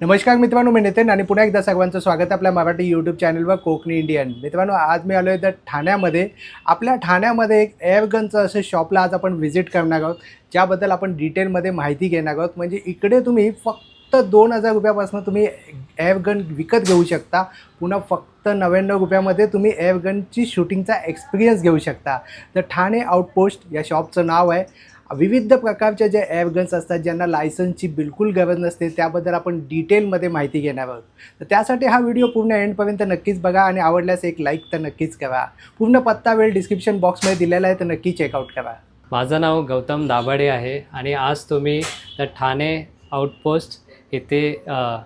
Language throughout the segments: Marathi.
नमस्कार मित्रांनो, मी नितीन आणि पुन्हा एकदा सर्वांचं स्वागत आपल्या मराठी यूट्यूब चॅनलवर कोकणी इंडियन. मित्रांनो, आज मी आलो आहे तर ठाण्यामध्ये. आपल्या ठाण्यामध्ये एक एअरगनचं असं शॉपला आज आपण व्हिजिट करणार आहोत, ज्याबद्दल आपण डिटेलमध्ये माहिती घेणार आहोत. म्हणजे इकडे तुम्ही फक्त 2000 रुपयापासून तुम्ही एअरगन विकत घेऊ शकता. पुन्हा फक्त 99 रुपयामध्ये तुम्ही एअरगनची शूटिंगचा एक्सपिरियन्स घेऊ शकता. तर ठाणे आउटपोस्ट या शॉपचं नाव आहे. विविध प्रकारच्या ज्या एअरगन्स असतात, ज्यांना लायसन्सची बिलकुल गरज नसते, त्याबद्दल आपण डिटेलमध्ये माहिती घेणार आहोत. तर त्यासाठी हा व्हिडिओ पूर्ण एंडपर्यंत नक्कीच बघा आणि आवडल्यास एक लाईक तर नक्कीच करा. पूर्ण पत्ता वेळ डिस्क्रिप्शन बॉक्समध्ये दिलेला आहे, तर नक्की चेकआउट करा. माझं नाव गौतम दाभाडे आहे आणि आज तुम्ही द ठाणे आउटपोस्ट इथे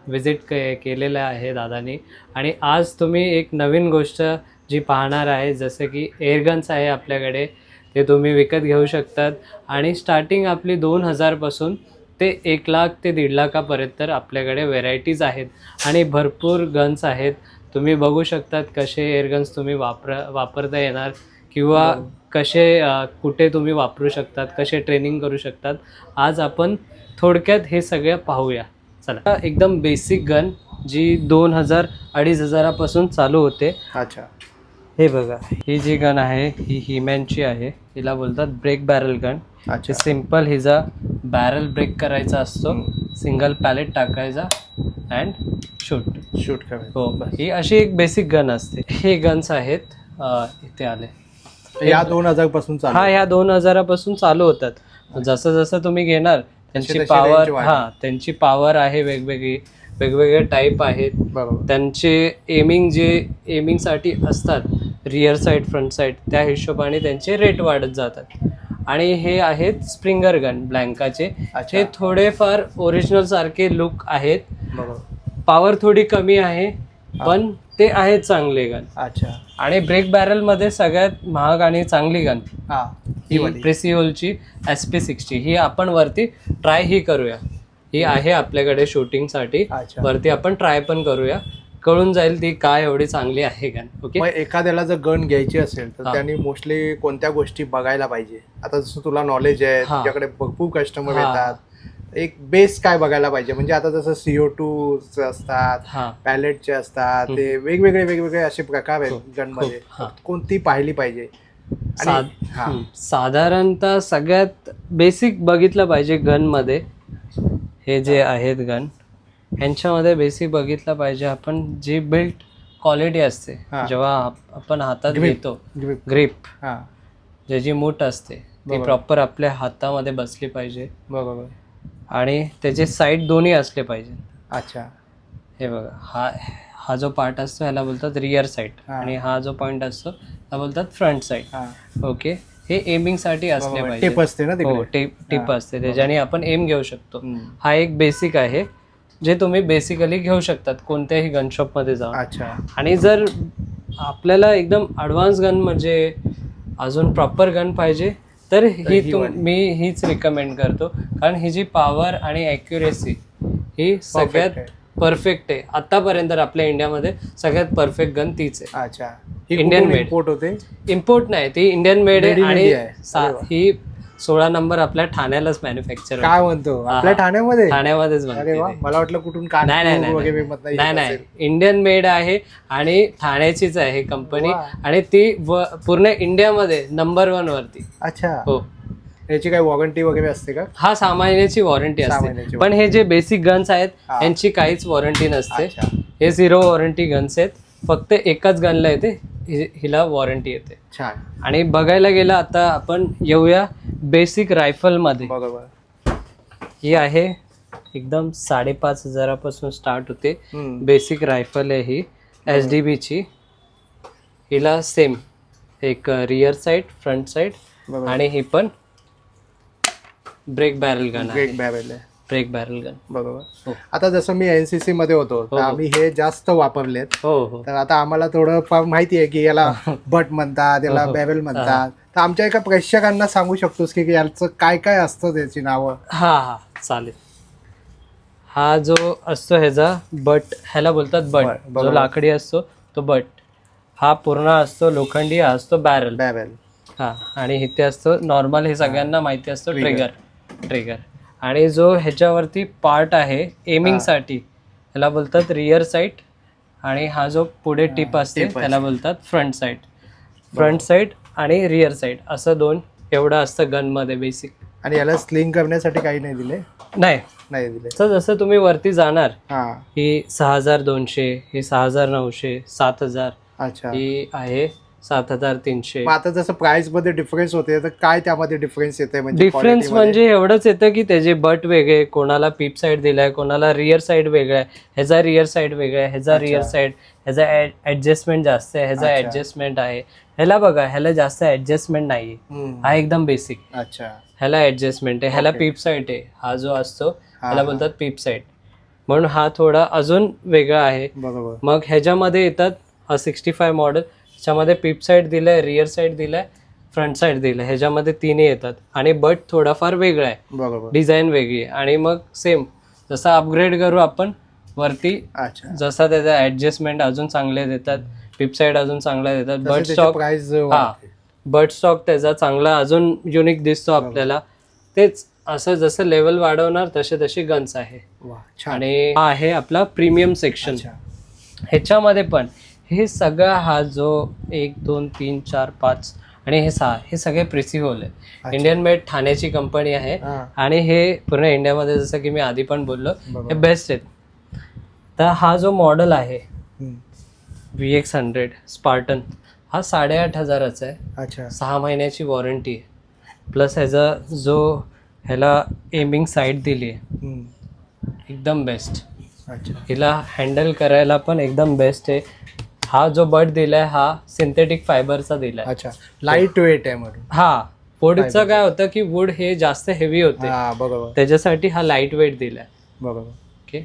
विजिट केलेलं आहे दादानी. आणि आज तुम्ही एक नवीन गोष्ट जी पाहणार आहे, जसं की एअरगन्स आहे आपल्याकडे, ते तुम्ही विकत घेऊ शकतात. आणि स्टार्टिंग आपली 2000पासून ते 1 लाख ते 1.5 लाखापर्यंत आपल्याकडे व्हेरायटीज आहेत आणि भरपूर गन्स आहेत. तुम्ही बघू शकतात कसे एअरगन्स तुम्ही वापरता येणार किंवा कसे कुठे तुम्ही वापरू शकतात, कसे ट्रेनिंग करू शकतात. आज आपण थोडक्यात हे सगळं पाहूया. चला, एकदम बेसिक गन जी 2000-2500पासून चालू होते. अच्छा, हे बघा, ही जी गन आहे ही हिमॅनची आहे. हिला बोलतात ब्रेक बॅरल गन. अच्छा. सिम्पल हिचा बॅरल ब्रेक करायचा असतो, सिंगल पॅलेट टाकायचा अँड शूट करायचं. हो, ही अशी एक बेसिक गन असते. हे गन्स आहेत इथे आले. या 2000 पासून चालू. हा, ह्या 2000पासून चालू होतात. जसं जसं तुम्ही घेणार त्यांची तशी पावर, range हा त्यांची पावर आहे वेगवेगळे टाईप आहेत. बरोबर. त्यांचे एमिंगसाठी असतात, रिअर साईड फ्रंट साईड, त्या हिशोबाने त्यांचे रेट वाढत जातात. आणि हे आहेत स्प्रिंगर गन ब्लँकाचे. अच्छा. हे थोडेफार ओरिजिनल सारखे लुक आहेत. बरोबर. पॉवर थोडी कमी आहे, पण ते आहेत चांगले गन. अच्छा. आणि ब्रेक बॅरलमध्ये सगळ्यात महाग आणि चांगली गन ही प्रेसिओलची SP60. ही आपण वरती ट्राय ही करूया. ही आहे आपल्याकडे शूटिंगसाठी. अच्छा. वरती आपण ट्राय पण करूया, कळून जाईल ती काय एवढी चांगली आहे गन. ओके. मग एखाद्याला जर गन घ्यायची असेल तर त्यांनी मोस्टली कोणत्या गोष्टी बघायला पाहिजे? आता जसं तुला नॉलेज आहे, तुझ्याकडे भरपूर कस्टमर येतात, एक बेस काय बघायला पाहिजे? म्हणजे आता जसं CO2 असतात, पॅलेटचे असतात, ते वेगवेगळे असे प्रकार आहेत गन मध्ये, कोणती पाहिली पाहिजे? साधारणतः सगळ्यात बेसिक बघितलं पाहिजे गन मध्ये. हे जे आहेत गन, ह्यांच्यामध्ये बेसिक बघितलं पाहिजे आपण जी बिल्ट क्वालिटी असते. जेव्हा आपण हातात घेतो, ग्रिप, ज्याची मूठ असते ती प्रॉपर आपल्या हातामध्ये बसली पाहिजे. बरोबर. आणि त्याचे साईड दोन्ही असले पाहिजे. अच्छा. हे बघा, हा जो पार्ट असतो ह्याला बोलतात रिअर साईड, आणि हा जो पॉइंट असतो त्याला बोलतात फ्रंट साईड. ओके. हे एमिंगसाठी असले पाहिजे. टिप असते ना? हो, टिप असते, त्याच्याने आपण एम घेऊ शकतो. हा एक बेसिक आहे जे तुम्ही बेसिकली घेऊ शकतात कोणत्याही गन शॉपमध्ये जाऊन. अच्छा. आणि जर आपल्याला एकदम ॲडव्हान्स गन, म्हणजे अजून प्रॉपर गन पाहिजे, तर मी हीच रिकमेंड करतो. कारण ही जी पॉवर आणि ॲक्युरेसी ही सगळ्यात परफेक्ट आहे आतापर्यंत. आपल्या इंडियामध्ये सगळ्यात परफेक्ट गन तीच आहे. अच्छा. Indian made. इम्पोर्ट होते? इम्पोर्ट नाही, ती इंडियन मेड आहे. आणि ही 16 नंबर आपल्या ठाण्यालाच मॅन्युफॅक्चर. काय म्हणतो? आपल्या ठाण्यामध्येच बनते. मला वाटलं कुठून. नाही, इंडियन मेड आहे आणि ठाण्याचीच आहे कंपनी. आणि ती पूर्ण इंडियामध्ये नंबर 1 वरती. अच्छा. हो. याची काही वॉरंटी वगैरे असते का? हा, 6 महिन्याची वॉरंटी असते. पण हे जे बेसिक गन्स आहेत यांची काहीच वॉरंटी नसते. हे 0 वॉरंटी गन्स आहेत. फक्त एकाच गनला येते, हिला वॉरंटी येते. छान. आणि बघायला गेलं आता आपण येऊया बेसिक रायफल मध्ये. बरोबर. ही आहे एकदम 5,500पासून स्टार्ट होते. बेसिक रायफल आहे ही SDB ची. हिला सेम एक रिअर साईड, फ्रंट साईड, आणि ही पण ब्रेक बॅरल गन आहे. Break barrel gun. बरोबर. आता जसं मी NCC मध्ये होतो, तर आम्ही हे जास्त वापरलेत. तर आता आम्हाला थोडं फार माहिती आहे की याला बट म्हणतात, याला बॅरल म्हणतात. तर आमच्या एका प्रेक्षकांना सांगू शकतोस की याचं काय काय असतं, त्याची नावं? हा, चालेल. हा जो असतो ह्याचा बट, ह्याला बोलतात बट. जो लाकडी असतो तो बट. हा पूर्ण असतो लोखंडी. हा असतो बॅरल. हा. आणि इथे असतो नॉर्मल, हे सगळ्यांना माहिती असतो, ट्रिगर. आणि जो ह्याच्यावरती पार्ट आहे एमिंगसाठी, ह्याला बोलतात रिअर साईट आणि हा जो पुढे टिप असते tip त्याला असते. बोलतात फ्रंट साईट. फ्रंट साईड आणि रिअर साईड असं दोन एवढं असतं गनमध्ये बेसिक. आणि याला स्लिंग करण्यासाठी काही नाही दिले? नाही, नाही दिले. तर जसं तुम्ही वरती जाणार हा. ही 6200, ही 6900, 7000, अच्छा. ही आहे 7300. मग आता जसं प्राइस मध्ये डिफरन्स होते तर काय त्यामध्ये डिफरन्स येते? म्हणजे डिफरन्स quality मध्ये? म्हणजे एवढंच येतं की त्याचे बट वेगळे, कोणाला पीप साईड दिलाय, कोणाला रिअर साईड वेगळा आहे, ह्याचा रिअर साईड वेगळा आहे, ह्याचा अच्छा. रिअर साईड, ह्याचा ऍडजस्टमेंट जास्त आहे, ह्याचा अच्छा. ऍडजस्टमेंट आहे. ह्याला बघा, ह्याला जास्त ऍडजस्टमेंट नाहीये, हा एकदम बेसिक. अच्छा. ह्याला ऍडजस्टमेंट आहे, ह्याला Okay. पीप साईड आहे. हा जो असतो हा, ह्याला हा. बोलतात पीप साईड, म्हणून हा थोडा अजून वेगळा आहे. बरोबर. मग ह्याच्यामध्ये येतात हा 65 मॉडेल, ह्याच्यामध्ये पीप साईड दिलाय, रिअर साईड दिलाय, फ्रंट साईड दिलाय, ह्याच्यामध्ये तिन्ही येतात. आणि बट थोडाफार वेगळा आहे, बरोबर. डिझाईन वेगळी आहे. आणि मग सेम जसं अपग्रेड करू आपण वरती, अच्छा. जसा त्याचा ऍडजस्टमेंट अजून चांगले देतात, पीप साईड अजून चांगला देतात, तसं बट त्याची स्टॉक, प्राइस हा बट स्टॉक त्याचा चांगला अजून युनिक दिसतो आपल्याला. तेच असं जसं लेवल वाढवणार तसे तसे गन्स आहे. छान. आणि हा आहे आपला प्रीमियम सेक्शन. अच्छा. ह्याच्यामध्ये पण हे सगळा हा जो 1 2 3 4 5 आणि हे 6 हे सगळे प्रिसिहोल आहे. अच्छा. इंडियन मेड ठाण्याची कंपनी आहे. हा. आणि हे पूर्ण इंडियामध्ये जसं की मी आधी पण बोललो बरोबर. हे बेस्ट आहेत. तर हा जो मॉडेल आहे हम्म. VX100 स्पार्टन हा 8500चा आहे. अच्छा. 6 महिन्याची वॉरंटी आहे. प्लस ह्याचा जो ह्याला एमिंग साईट दिली आहे हम्म. एकदम बेस्ट. अच्छा. हिला हँडल करायला पण एकदम बेस्ट आहे. हा जो बट दिलाय हा सिंथेटिक फायबरचा दिलाय. अच्छा. लाईट वेट आहे म्हणून. हा वुडचं Fiber. काय होतं की वूड हे जास्त हेवी होते, हा बरोबर. त्याच्यासाठी हा लाईट वेट दिलाय. बरोबर. ओके.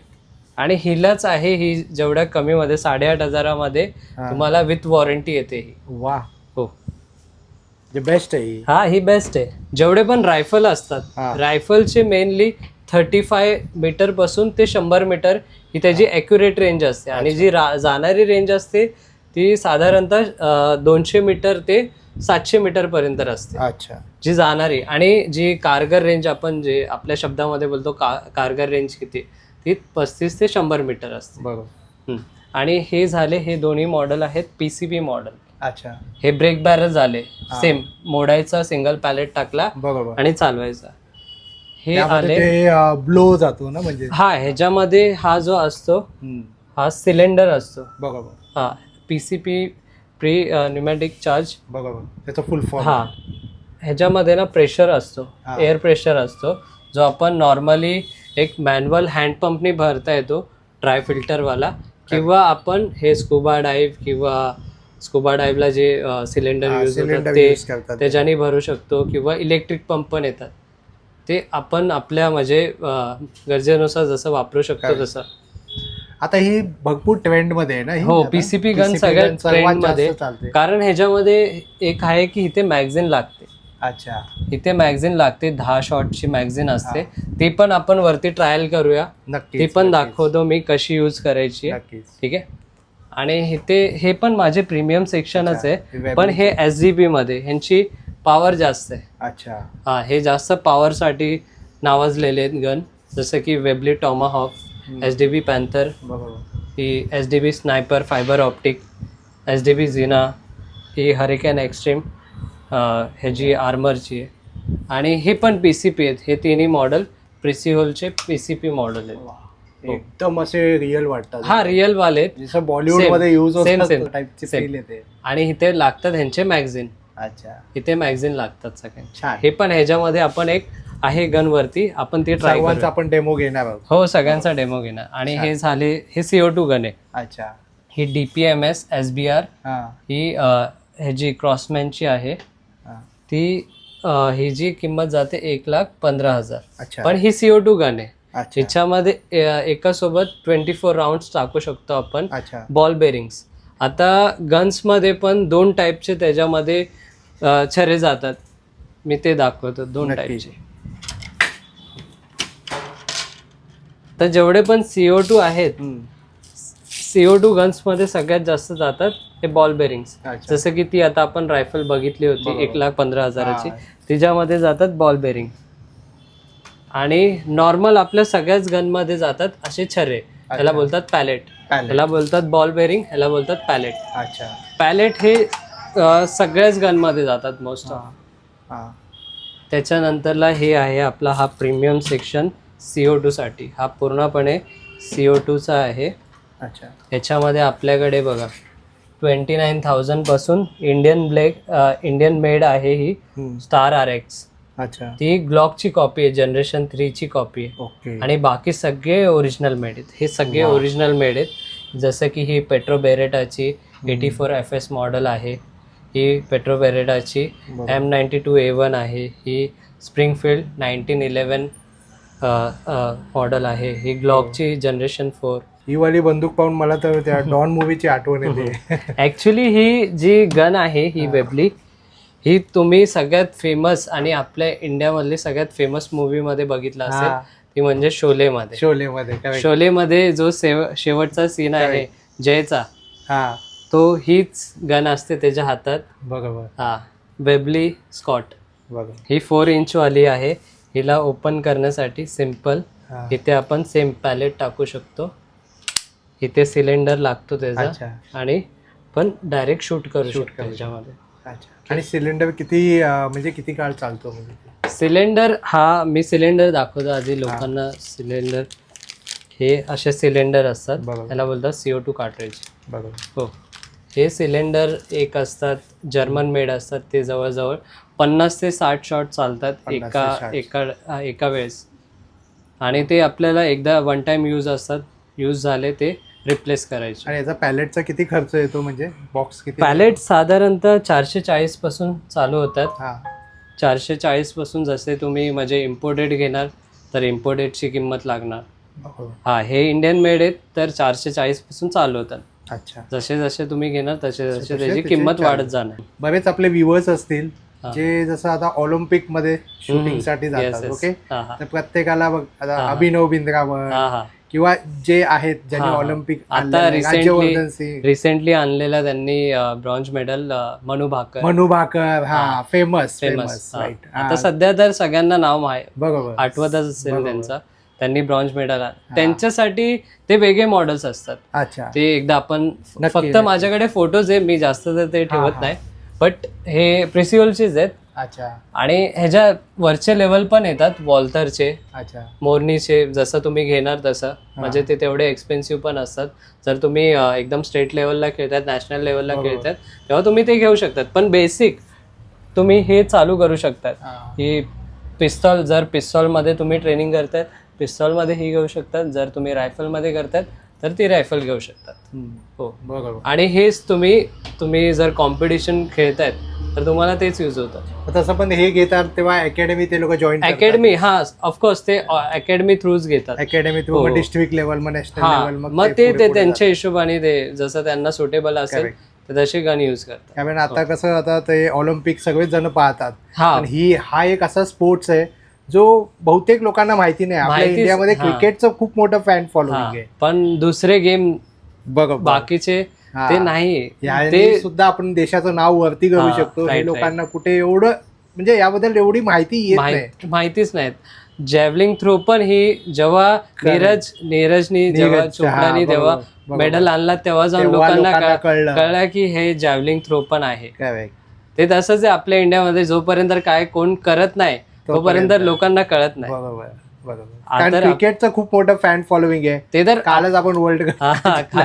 आणि हिलाच आहे ही जेवढ्या कमी मध्ये 8500मध्ये हा. तुम्हाला विथ वॉरंटी येते ही. वा. हो, जे बेस्ट आहे ही. हा ही बेस्ट आहे. जेवढे पण रायफल असतात, हा. रायफलचे मेनली 35 मीटर पासून ते 100 मीटर ही त्याची ॲक्युरेट रेंज असते. आणि जी जाणारी रेंज असते ती साधारणतः 200 मीटर ते 700 मीटर पर्यंत असते अच्छा. जी जाणारी. आणि जी कारगर रेंज आपण जे आपल्या शब्दामध्ये बोलतो कारगर रेंज किती, ती 35 ते 100 मीटर असते. बरोबर. आणि हे झाले, हे दोन्ही मॉडेल आहेत PCP मॉडेल. अच्छा. हे ब्रेक बॅरल झाले हा. सेम, मोडायचा सिंगल पॅलेट टाकला बरोबर. आणि चालवायचा. हे त्यामध्ये आले ते ब्लो जातो ना म्हणजे. हा, ह्याच्यामध्ये हा जो असतो हम्म. हा सिलेंडर असतो. बरोबर. हा PCP प्री न्यूमॅटिक चार्ज. बरोबर. त्याचा फुल फॉर्म. हा, ह्याच्यामध्ये ना प्रेशर असतो, हा. एअर प्रेशर असतो, जो आपण नॉर्मली एक मॅन्युअल हँडपंपनी भरता येतो, ड्राय फिल्टरवाला. किंवा आपण हे स्कुबा डाईव्हला जे सिलेंडर यूज होतात ते त्याच्याने भरू शकतो. किंवा इलेक्ट्रिक पंप पण येतात, ते आपण आपल्या म्हणजे गरजेनुसार जसं वापरू शकतो तसं. आता ही भरपूर ट्रेंड मध्ये आहे ना ही. हो, आता PCP गन PCP सगळ्यात गन सर्वात ट्रेंड मध्ये. जास्त चालते. कारण ह्याच्यामध्ये एक आहे की इथे मॅगझिन लागते. अच्छा. इथे मॅगझिन लागते, 10 शॉटची मॅगझिन असते. ती पण आपण वरती ट्रायल करूया, नक्कीच. ती पण नक्कीच. दाखवतो मी कशी यूज करायची. नक्कीच. ठीक आहे. आणि इथे हे पण माझे प्रीमियम सेक्शनच अच्छा. आहे, पण हे SGB मध्ये ह्यांची पॉवर जास्त आहे. अच्छा. हा, हे जास्त पॉवरसाठी नावाजलेले आहेत गन, जसं की वेबली टॉमाहॉक, SDB पॅन्थर, बरोबर. ही SDB sniper fibre optic, SDB झिना, ही हरिकेन एक्स्ट्रीम ह्याची आर्मरची आहे. आणि हे पण PCP आहेत. हे तिन्ही मॉडेल प्रिसिहोलचे PCP मॉडेल आहेत. एकदम असे रिअल वाटतात. हा, रिअल वाले आहेत. जसं बॉलिवूड मध्ये यूज Same, होतात same. टाइपची Same. फील येते. आणि इथे लागतात ह्यांचे मॅगझिन. अच्छा. इथे मॅगझिन लागतात सगळे. छान. हे पण ह्याच्यामध्ये आपण एक आहे गन वरती, आपण ती ट्राय सर्वांचा करू. आपण डेमो घेणार आहोत. हो, सगळ्यांचा डेमो घेणार. आणि हे झाले, हे CO2 गन आहे. अच्छा. ही DPMS SBR, हा. ही ह्याची क्रॉसमॅनची आहे. हा. ती ही जी किंमत जाते 1,15,000. अच्छा. पण ही CO2 गन आहे. अच्छा. हिच्यामध्ये एकासोबत 24 राऊंड्स टाकू शकतो आपण. अच्छा. Ball bearings. आता गन्समध्ये पण 2 टाईपचे त्याच्यामध्ये छरे जातात, मी ते दाखवतो. 2 टाईपचे. तर जेवढे पण CO2 आहेत, CO2 गन्समध्ये सगळ्यात जास्त जातात हे बॉल बेरिंग्स. अच्छा. जसं की ती आता आपण रायफल बघितली होती बरोबर. 1,15,000ची, हा. तिच्यामध्ये जातात बॉल बेरिंग. आणि नॉर्मल आपल्या सगळ्याच गनमध्ये जातात असे छरे, ह्याला बोलतात पॅलेट, ह्याला बोलतात बॉल बेरिंग, ह्याला बोलतात पॅलेट. अच्छा. पॅलेट हे सगळ्याच गनमध्ये जातात मोस्ट ऑफ. हां. त्याच्यानंतरला हे आहे आपला हा प्रीमियम सेक्शन CO2 साठी. हा पूर्णपणे CO2चा आहे. अच्छा. ह्याच्यामध्ये आपल्याकडे बघा 29,000 पासून इंडियन मेड आहे ही स्टार RX. अच्छा. ती ग्लॉकची कॉपी आहे, जनरेशन 3 ची कॉपी आहे. ओके. आणि बाकी सगळे ओरिजिनल मेड आहेत. हे सगळे ओरिजिनल मेड आहेत. जसं की ही पेट्रो बेरेटाची 84 FS मॉडेल आहे. ही पेट्रो बेरेटाची M92A1 आहे. ही स्प्रिंगफील्ड 1911 मॉडेल आहे. ही ग्लॉकची जनरेशन 4. ही वाली बंदूक पाहून मला तर त्या डॉन मूवीची आठवण येते. ॲक्च्युली ही जी गन आहे ही वेबली, ही तुम्ही सगळ्यात फेमस आणि आपल्या इंडियामधली सगळ्यात फेमस मूवीमध्ये बघितला असेल, ती म्हणजे शोलेमध्ये. शोलेमध्ये जो शेवटचा सीन आहे जयचा, तो हीच गन असते त्याच्या हातात. बरोबर. हा, वेबली स्कॉट. बरोबर. ही 4 इंच वाली आहे. हिला ओपन करण्यासाठी सिम्पल इथे आपण सेम पॅलेट टाकू शकतो. इथे सिलेंडर लागतो त्याचा आणि पण डायरेक्ट शूट करू शकतो त्याच्यामध्ये. आणि सिलेंडर किती म्हणजे किती काळ चालतो? म्हणजे सिलेंडर हा मी सिलेंडर दाखवतो आधी लोकांना. सिलेंडर हे असे सिलेंडर असतात, त्याला बोलतात CO2 कार्ट्रेज. बरोबर. हो, हे सिलेंडर एक असतात, जर्मन मेड असतात. ते जवळजवळ 50 ते 60 शॉट चालतात एका वेळेस. आणि ते आपल्याला एकदा वन टाइम यूज झाले ते रिप्लेस करायचे. आणि याचा पॅलेटचा किती खर्च येतो? म्हणजे बॉक्स किती? पॅलेट साधारणतः 440 पासून चालू होतात. 440 पासून. जसे तुम्ही म्हणजे इम्पोर्टेड घेणार तर इम्पोर्टेडची किंमत लागणार. हा, हे इंडियन मेड आहेत तर 440 पासून चालू होतात. अच्छा. जसे जसे तुम्ही घेणार तसे तसे त्याची किंमत वाढत जाणार. बरेच आपले व्ह्युअर्स असतील जे जसं आता ऑलिम्पिक मध्ये शूटिंग साठी जातात. ओके. तर प्रत्येकाला बघ आता अभिनव बिंद्रावर किंवा जे आहेत ज्यांनी ऑलिम्पिक आता रिसेंटली आणलेला त्यांनी ब्रॉन्झ मेडल मनु भाकर. हा, फेमस. आता सध्या तर सगळ्यांना नाव आहे, बरोबर, आठवतच असेल त्यांचा. त्यांनी ब्रॉन्झ मेडल. त्यांच्यासाठी ते वेगळे मॉडेल्स असतात. अच्छा. ते एकदा आपण फक्त माझ्याकडे फोटोज आहे, मी जास्त तर ते ठेवत नाही, बट हे प्रिसिओलचेच आहेत. अच्छा. आणि ह्याच्या वरचे लेवल पण येतात, वॉल्थरचे, मोरनीचे. जसं तुम्ही घेणार तसं, म्हणजे ते तेवढे एक्सपेन्सिव्ह पण असतात. जर तुम्ही एकदम स्टेट लेवलला खेळतात, नॅशनल लेवलला खेळतात, तेव्हा तुम्ही ते घेऊ शकतात. पण बेसिक तुम्ही हे चालू करू शकतात. ही पिस्तॉल, जर पिस्तॉलमध्ये तुम्ही ट्रेनिंग करतायत, पिस्तॉलमध्ये ही घेऊ शकतात. जर तुम्ही रायफलमध्ये करतायत तर ती रायफल घेऊ शकतात. हो, बरोबर. आणि हेच तुम्ही जर कॉम्पिटिशन खेळतायत तर तुम्हाला तेच यूज होतं. तसं पण हे घेतात तेव्हा अकॅडमी ते लोक जॉईन अकॅडमी. हा, ऑफकोर्स ते अकॅडमी थ्रूच घेतात. Academy through district level, national level. मग ते त्यांच्या हिशोबाने ते जसं त्यांना सुटेबल असेल तर तसे गन यूज करतात. कारण आता कसं, आता ते ऑलिम्पिक सगळेच जण पाहतात. हा एक असा स्पोर्ट्स आहे जो बहुतेक लोकांना माहिती नाही. आपल्या इंडियामध्ये क्रिकेटचं खूप मोठं फॅन फॉलोइंग आहे, पण दुसरे गेम बाकीचे ते नाही. ते सुद्धा आपण देशाचं नाव वरती करू शकतो. हे लोकांना कुठे एवढं म्हणजे याबद्दल एवढी माहितीच नाही. जॅव्हलिंग थ्रो पण ही जेव्हा नीरजनी जेव्हा चोपडानी तेव्हा मेडल आणला तेव्हा जाऊन लोकांना कळलं की हे जॅव्हलिंग थ्रो पण आहे. ते तसंच आहे आपल्या इंडियामध्ये. जोपर्यंत काय कोण करत नाही तोपर्यंत लोकांना कळत नाही. बरोबर. क्रिकेटचं खूप मोठं फॅन फॉलोइंग आहे. ते तर कालच आपण वर्ल्ड कप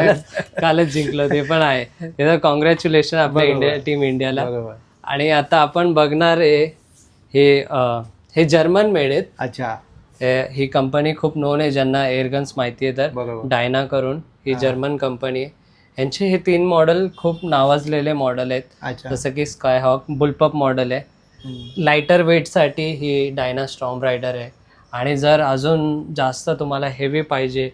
कालच जिंकलं, ते पण आहे. ते तर कॉंग्रॅच्युलेशन आपल्या टीम इंडियाला. आणि आता आपण बघणार आहे हे जर्मन मेड आहेत. अच्छा. ही कंपनी खूप नोन आहे. ज्यांना एअरगन्स माहिती आहे तर डायना करून ही जर्मन कंपनी आहे. यांचे हे 3 मॉडेल खूप नावाजलेले मॉडेल आहेत. जसं की स्कायहॉक बुलपअप मॉडेल आहे. लायटर वेटसाठी ही डायना स्टॉर्म रायडर आहे. आणि जर अजून जास्त तुम्हाला हेवी पाहिजे,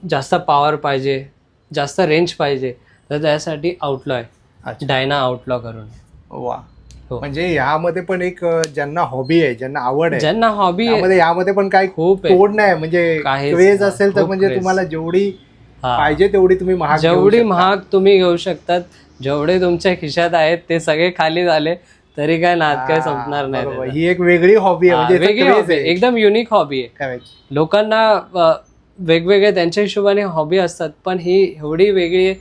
जास्त पॉवर पाहिजे, जास्त रेंज पाहिजे तर त्यासाठी आउटलॉ आहे, डायना आउटलॉ करून. वा. म्हणजे यामध्ये पण एक ज्यांना हॉबी आहे, ज्यांना आवड आहे, ज्यांना हॉबी आहे, यामध्ये पण काही खूप तोड नाही. म्हणजे क्रेज असेल तर म्हणजे तुम्हाला जेवढी पाहिजे तेवढी तुम्ही महाग तुम्ही घेऊ शकतात. जेवढे तुमच्या खिशात आहेत ते सगळे खाली झाले तरी काय नाद काय संपणार नाही. ही एक वेगळी हॉबी आहे, म्हणजे वेगळी एकदम युनिक हॉबी आहे. लोकांना वेगवेगळे त्यांच्या हिशोबाने हॉबी असतात, पण ही एवढी वेगळी आहे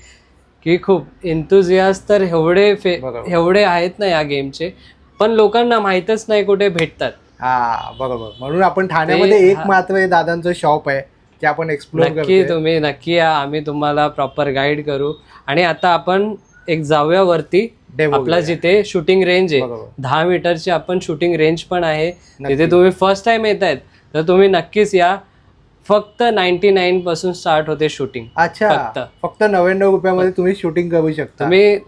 की खूप एन्थुझियास्ट तर एवढे आहेत ना या गेमचे, पण लोकांना माहीतच नाही कुठे भेटतात. हा बरोबर, म्हणून आपण ठाण्यामध्ये एक मात्र दादांचं शॉप आहे जे आपण एक्सप्लोर नक्की तुम्ही नक्की या, आम्ही तुम्हाला प्रॉपर गाईड करू. आणि आता आपण एक जाऊया वरती, आपला जिथे शूटिंग रेंज आहे 10 मीटरची आपण शूटिंग रेंज पण आहे तिथे. तुम्ही फर्स्ट टाइम येत आहेत तर तुम्ही नक्कीच या. फक्त 99 पासून स्टार्ट होते शूटिंग. अच्छा, फक्त 99 रुपयामध्ये तुम्ही शूटिंग करू शकता. तुम्ही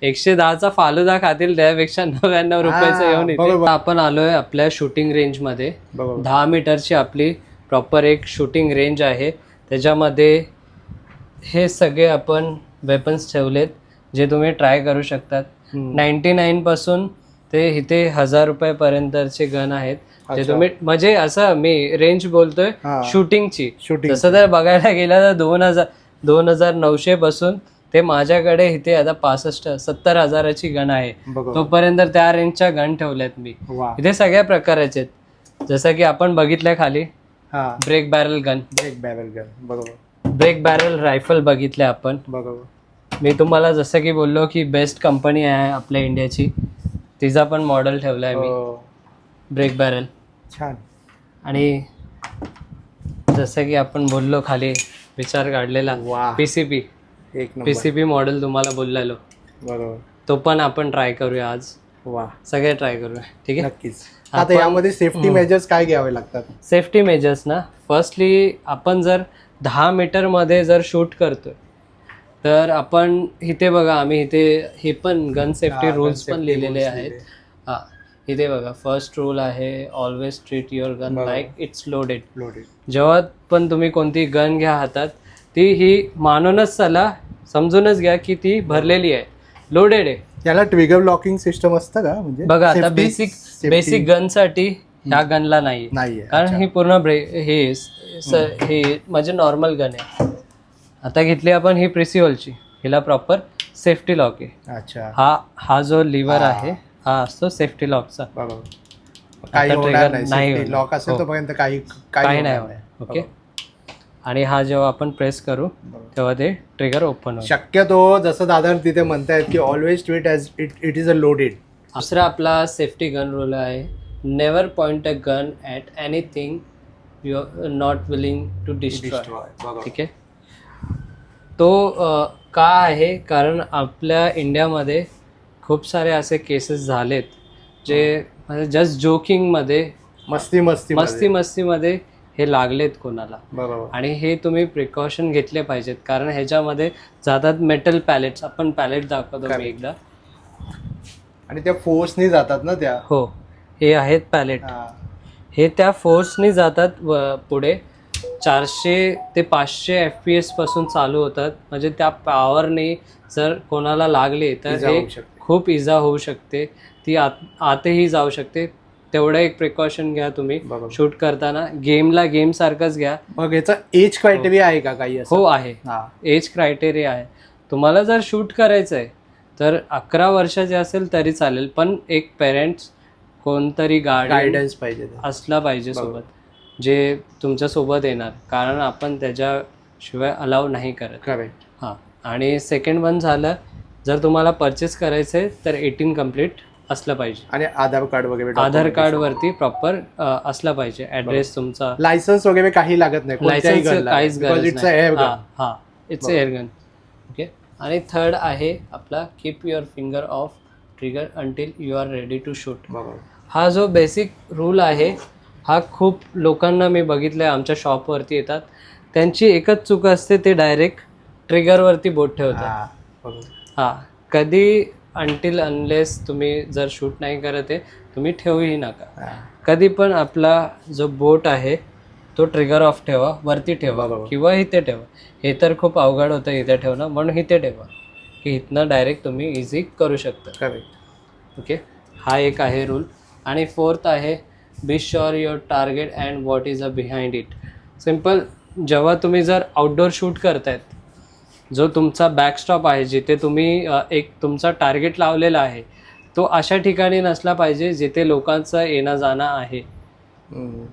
110चा फालुदा खातील त्यापेक्षा 99 रुपयाचं येऊन येते. आपण आलोय आपल्या शूटिंग रेंज मध्ये. 10 मीटरची आपली प्रॉपर एक शूटिंग रेंज आहे. त्याच्यामध्ये हे सगळे आपण वेपन्स ठेवलेत जे तुम्ही ट्राय करू शकतात. 99 पासून ते इथे 1000 रुपयापर्यंतचे गन आहेत जे तुम्ही, म्हणजे असं मी रेंज बोलतोय शूटिंगची. तसं जर बघायला गेलं तर 2900 पासून ते माझ्याकडे इथे आता 65-70 हजाराची गन आहे. तोपर्यंत त्या रेंजच्या गन ठेवल्यात मी इथे सगळ्या प्रकाराचे आहेत. जसं की आपण बघितलंय खाली break barrel gun, break barrel rifle बघितले आपण. मी तुम्हाला जसं की बोललो की बेस्ट कंपनी आहे आपल्या इंडियाची, तिचा पण मॉडेल ठेवलाय मी ब्रेक बॅरल. छान. आणि जसं की आपण बोललो खाली विचार काढलेला पीसीपी मॉडेल तुम्हाला बोललेलो, तो पण आपण ट्राय करूया आज. सगळे ट्राय करूया, ठीक आहे. नक्कीच. आता यामध्ये सेफ्टी मेजर्स काय घ्यावे लागतात? सेफ्टी मेजर्स ना, फर्स्टली आपण जर 10 मीटरमध्ये जर शूट करतोय तर आपण इथे बघा, आम्ही इथे हे पण गन सेफ्टी रूल्स पण लिहिलेले आहेत. हां, इथे बघा फर्स्ट रूल आहे, always treat your gun like it's loaded. जेव्हा पण तुम्ही कोणती गन घ्या हातात, ती ही मानूनच चला, समजूनच घ्या की ती भरलेली आहे, लोडेड आहे. याला ट्रिगर लॉकिंग सिस्टम असतं का? म्हणजे बघा आता बेसिक गनसाठी ह्या गनला नाही, कारण ही पूर्ण हे म्हणजे नॉर्मल गन आहे. आता घेतली आपण ही प्रिसिओलची, हिला प्रॉपर सेफ्टी लॉक आहे. अच्छा, हा जो लिव्हर आहे हा असतो सेफ्टी लॉकचा. काही होणार नाही, लॉक असेल तोपर्यंत काही नाही. ओके. आणि हा जेव्हा आपण प्रेस करू तेव्हा ते ट्रिगर ओपन होईल. शक्यतो जसं दादा तिथे म्हणतायत की always treat as it is a loaded. दुसरा आपला सेफ्टी गन रूल आहे, never point a gun at anything you are not willing to destroy. ठीक आहे. तो का आहे, कारण आपल्या इंडियामध्ये खूप सारे असे केसेस झालेत जे म्हणजे जस्ट जोकिंगमध्ये मस्तीमध्ये हे लागलेत कोणाला. आणि हे तुम्ही प्रिकॉशन घेतले पाहिजेत, कारण ह्याच्यामध्ये जातात मेटल पॅलेट्स. आपण पॅलेट दाखवतो मी एकदा, आणि त्या फोर्सनी जातात ना त्या. हो, हे आहेत पॅलेट, हे त्या फोर्सनी जातात पुढे. 400 ते 500 FPS पासून चालू होतात, म्हणजे त्या पॉवरने जर कोणाला लागले तर हे खूप इजा होऊ शकते, ती आतही जाऊ शकते. तेवढं एक प्रिकॉशन घ्या तुम्ही शूट करताना. गेम सारखंच घ्या. मग याचा एज क्रायटेरिया आहे का काही? हो आहे, एज क्रायटेरिया आहे. तुम्हाला जर शूट करायचं आहे तर 11 वर्षाचे असेल तरी चालेल, पण एक पेरेंट्स कोणतरी गायडन्स पाहिजे असला पाहिजे सोबत, जे तुमच्या सोबत येणार, कारण आपण त्याच्याशिवाय अलाव नाही करत. करेक्ट. हां. आणि सेकंड वन झालं, जर तुम्हाला परचेस करायचं आहे तर 18 कम्प्लीट असलं पाहिजे. आणि आधार कार्ड वगैरे, आधार कार्ड वरती प्रॉपर असला पाहिजे, ऍड्रेस तुमचा. लायसन्स वगैरे काही लागत नाही, लायसन्स काहीच गरज नाही. हा, इट्स एअर गन. ओके. आणि थर्ड आहे आपला, keep your finger off trigger until you are ready to shoot. हा जो बेसिक रूल आहे, हा खूप लोकांना मी बघितलं आहे आमच्या शॉपवरती येतात, त्यांची एकच चूक असते, ते डायरेक्ट ट्रिगरवरती बोट ठेवतात. हां, कधी अंटिल अनलेस तुम्ही जर शूट नाही करत आहे तुम्ही ठेवूही नका. कधी पण आपला जो बोट आहे तो ट्रिगर ऑफ ठेवा, वरती ठेवा किंवा इथे ठेवा. हे तर खूप अवघड होतं इथे ठेवणं, म्हणून इथे ठेवा की इथनं डायरेक्ट तुम्ही इझी करू शकता. ओके. हा एक आहे रूल. आणि फोर्थ आहे, be sure your target and what is a behind it. Simple, जेव्हा तुम्ही जर आउटडोर शूट करतायत, जो तुमचा बॅकस्टॉप आहे, जिथे तुम्ही एक तुमचा टार्गेट लावलेला आहे, तो अशा ठिकाणी नसला पाहिजे जिथे लोकांचं येणं जाणं आहे,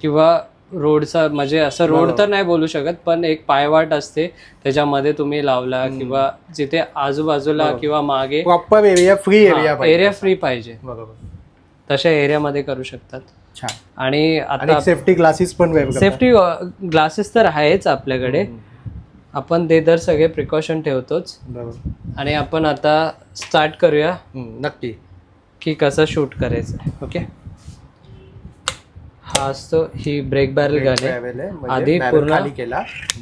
किंवा रोडचा म्हणजे असं रोड बरोबर. तर नाही बोलू शकत, पण एक पायवाट असते त्याच्यामध्ये तुम्ही लावला किंवा जिथे आजूबाजूला बरोबर. किंवा मागे proper area free area area free पाहिजे बरोबर. तशा एरियामध्ये करू शकतात. छान. आणि आणि आता सेफ्टी ग्लासेस पण वेब सेफ्टी ग्लासेस तर आहेच आपल्याकडे, आपण ते तर सगळे प्रिकॉशन ठेवतोच. बरोबर. आणि आपण आता स्टार्ट करूया नक्की. की कसं शूट करायचं. ओके, हा असतो ही ब्रेक बॅरल गन आहे. आधी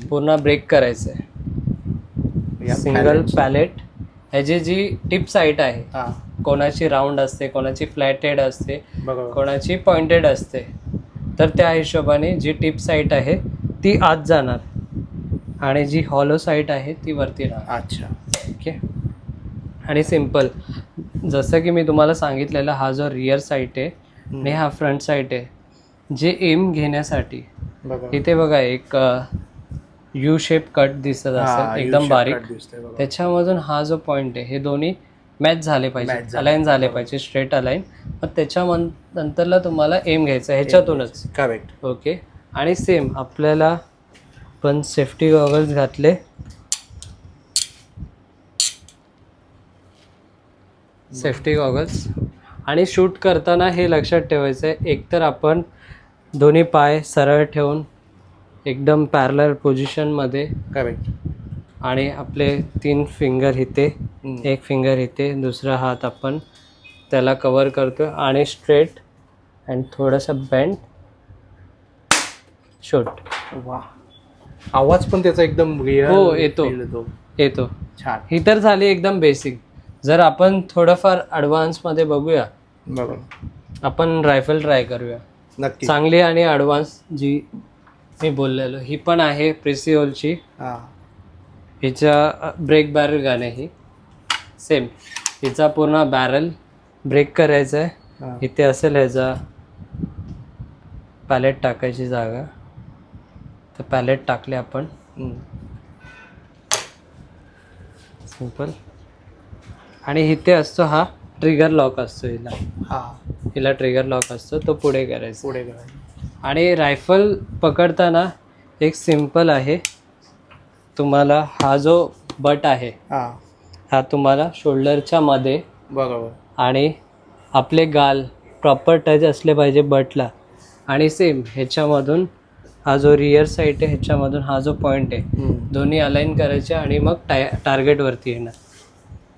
पूर्ण ब्रेक करायचं आहे. सिंगल पॅलेट ह्याची जी टिप साईट आहे, कोणाची राऊंड असते, कोणाची फ्लॅट हेड असते, कोणाची पॉइंटेड असते. तर त्या हिशोबाने जी टिप साईट आहे ती आत जाणार आणि जी हॉलो साईट आहे ती वरती राहणार. अच्छा. ओके. आणि सिम्पल जसं की मी तुम्हाला सांगितलेलं, हा जो रिअर साईट आहे आणि हा फ्रंट साईट आहे, जे एम घेण्यासाठी इथे बघा एक यू शेप कट दिसत असेल एकदम बारीक, त्याच्यामधून हा जो पॉइंट आहे हे दोन्ही मॅच झाले पाहिजे, अलाईन झाले पाहिजे, स्ट्रेट अलाईन. मग त्याच्या नंतरला तुम्हाला एम घ्यायचं ह्याच्यातूनच. करेक्ट. ओके. आणि सेम आपल्याला पण सेफ्टी गॉगल्स घातले, सेफ्टी गॉगल्स. आणि शूट करताना हे लक्षात ठेवायचं आहे, एकतर आपण दोन्ही पाय सरळ ठेवून एकदम पॅरलल पोझिशनमध्ये, करेक्ट. आणि आपले 3 फिंगर इथे, एक फिंगर इथे, दुसरा हात आपण त्याला कवर करतो आणि स्ट्रेट अँड थोडंसं बेंड शूट. वा, आवाज पण त्याचा एकदम हो येतो. छान. ही तर झाली एकदम बेसिक. जर आपण थोडंफार ॲडव्हान्समध्ये बघूया, आपण रायफल ट्राय करूया. नक्की. चांगली आणि ॲडव्हान्स जी मी बोललेलो, ही पण आहे प्रेसिओलची. हिच्या ब्रेक बॅरल गन आहे ही. सेम हिचा पूर्ण बॅरल ब्रेक करायचा आहे. इथे असेल ह्याचा पॅलेट टाकायची जागा, तर पॅलेट टाकले आपण. सिंपल. आणि इथे असतो हा ट्रिगर लॉक असतो, हिला ट्रिगर लॉक असतो, तो पुढे करायचा. आणि रायफल पकडताना एक सिंपल आहे, तुम्हाला हा जो बट आहे हा तुम्हाला शोल्डरच्या मध्ये, बरोबर, आणि आपले गाल प्रॉपर टच असले पाहिजे बटला. आणि सेम ह्याच्यामधून हा जो रिअर साईड आहे ह्याच्यामधून हा जो पॉईंट आहे, दोन्ही अलाईन करायचे आणि मग टार्गेटवरती येणार.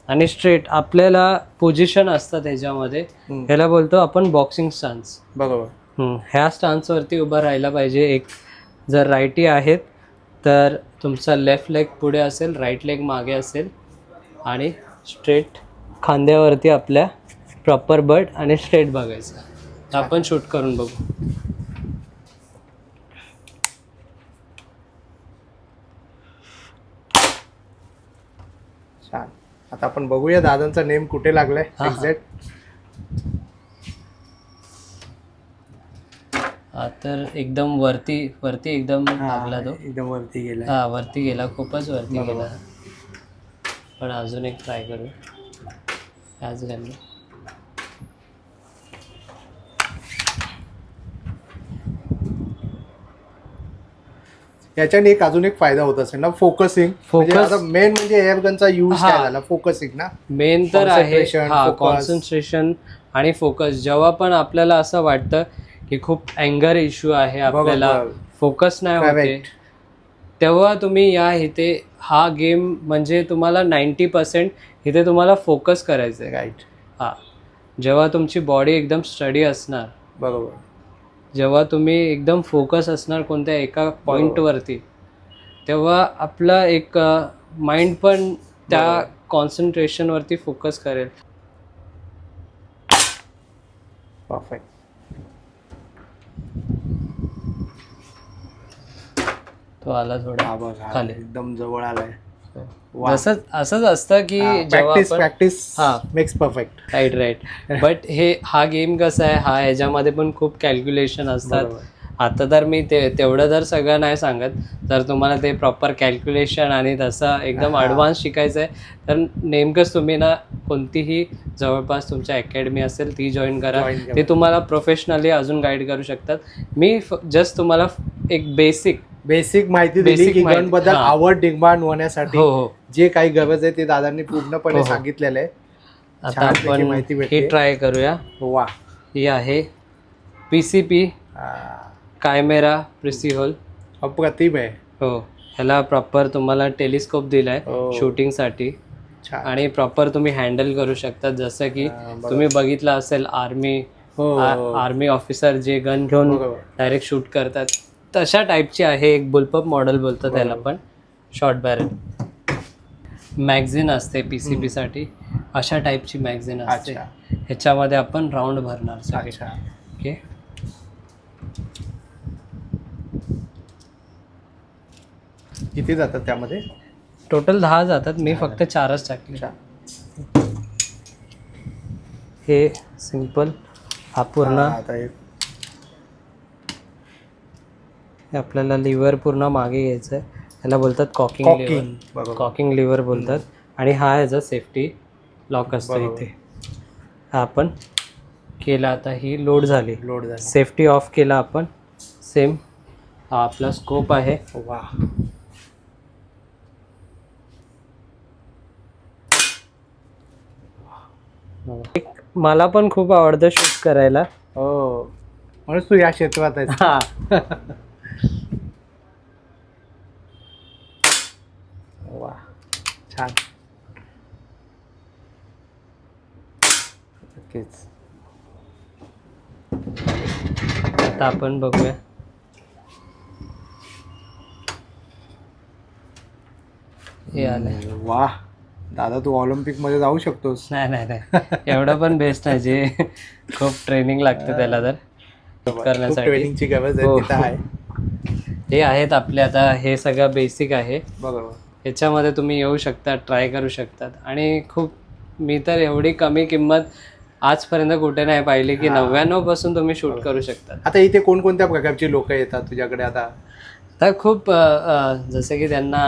आणि स्ट्रेट आपल्याला पोझिशन असतात ह्याच्यामध्ये, ह्याला बोलतो आपण बॉक्सिंग स्टान्स. बरोबर. ह्या स्टान्सवरती उभं राहायला पाहिजे. एक जर राईटी आहेत तर तुमचा लेफ्ट लेग पुढे असेल, राईट लेग मागे असेल, आणि स्ट्रेट खांद्यावरती आपल्या प्रॉपर बट आणि स्ट्रेट बघायचं. तर आपण शूट करून बघू. छान. आता आपण बघूया दादांचा नेम कुठे लागलाय एक्झॅक्ट. तर एकदम वरती एकदम लागला तो, एकदम वरती गेला. वरती गेला, खूपच वरती गेला. पण अजून एक ट्राय करू ह्याच गनने. याच्याने अजून एक फायदा होत असेल ना, फोकसिंग. मेन म्हणजे एअर गनचा यूज काय झाला, फोकसिंग ना. मेन तर आहे कॉन्सन्ट्रेशन आणि फोकस. जेव्हा पण आपल्याला असं वाटतं की खूप अँगर इश्यू आहे, आपल्याला फोकस नाही होते, तेव्हा तुम्ही या इथे हा गेम म्हणजे तुम्हाला 90% इथे तुम्हाला फोकस करायचं आहे. राईट. जेव्हा तुमची बॉडी एकदम स्टडी असणार, बरोबर, जेव्हा तुम्ही एकदम फोकस असणार कोणत्या एका पॉईंटवरती, तेव्हा आपला एक माइंड पण त्या कॉन्सन्ट्रेशनवरती फोकस करेल. परफेक्ट. तो आला थोडा खाली, एकदम जवळ आलाय. असंच असतं की जेव्हा practice makes perfect. Right. But हा गेम कसा आहे, ह्याच्यामध्ये पण खूप कॅल्क्युलेशन असतात. आता तर मी तेवढं जर सगळं नाही सांगत, तर तुम्हाला ते प्रॉपर कॅल्क्युलेशन आणि तसं एकदम ॲडव्हान्स शिकायचं आहे तर नेमकंच तुम्ही ना कोणतीही जवळपास तुमच्या अकॅडमी असेल ती जॉईन करा. ते तुम्हाला प्रोफेशनली अजून गाईड करू शकतात. मी जस्ट तुम्हाला एक बेसिक माहिती दिली की गन बद्दल आवड निर्माण होण्यासाठी हो जे काही गरज आहे ते दादांनी पूर्णपणे सांगितलेलं आहे. आता आपण हे ट्राय करूया. वा, ही आहे PCP कायमेरा प्रिसिहोल. अप्रतिम आहे. हो, ह्याला प्रॉपर तुम्हाला टेलिस्कोप दिलाय शूटिंगसाठी आणि प्रॉपर तुम्ही हँडल करू शकता. जसं की तुम्ही बघितलं असेल आर्मी ऑफिसर जे गन घेऊन डायरेक्ट शूट करतात तशा टाईपची आहे. एक बुलपअप मॉडेल बोलतात त्याला पण. शॉर्ट बॅरल मॅगझिन असते PCP साठी. अशा टाईपची मॅगझिन असते. ह्याच्यामध्ये आपण राऊंड भरणार सगळे. ओके, किती जातात त्यामध्ये? टोटल 10 जातात. मी फक्त 4च टाकले. हे सिंपल. हा पूर्ण आपल्याला लिव्हर पूर्ण मागे घ्यायचं आहे. ह्याला बोलतात कॉकिंग लिव्हर बोलतात. आणि हा ह्याचा सेफ्टी लॉक असतो इथे. हा आपण केला. आता ही लोड झाली. सेफ्टी ऑफ केला आपण. सेम हा आपला स्कोप आहे. वा, मला पण खूप आवडतं शूट करायला. हो, म्हणून तू या क्षेत्रात आहे. वा, छान. आता आपण बघूया. हे आलंय. वा दादा, तू ऑलिम्पिक मध्ये जाऊ शकतोस. नाही एवढं पण बेस्ट आहे. जे खूप ट्रेनिंग लागते त्याला तर करण्यासाठी. ट्रेनिंगची गरज आहे. हे आहेत आपले. आता हे सगळं बेसिक आहे. बरोबर. ह्याच्यामध्ये तुम्ही येऊ शकता, ट्राय करू शकतात. आणि खूप मी तर एवढी कमी किंमत आजपर्यंत कुठे नाही पाहिली की 99 पासून तुम्ही शूट करू शकता. आता इथे कोणकोणत्या प्रकारची लोक येतात तुझ्याकडे? आता खूप जसं की त्यांना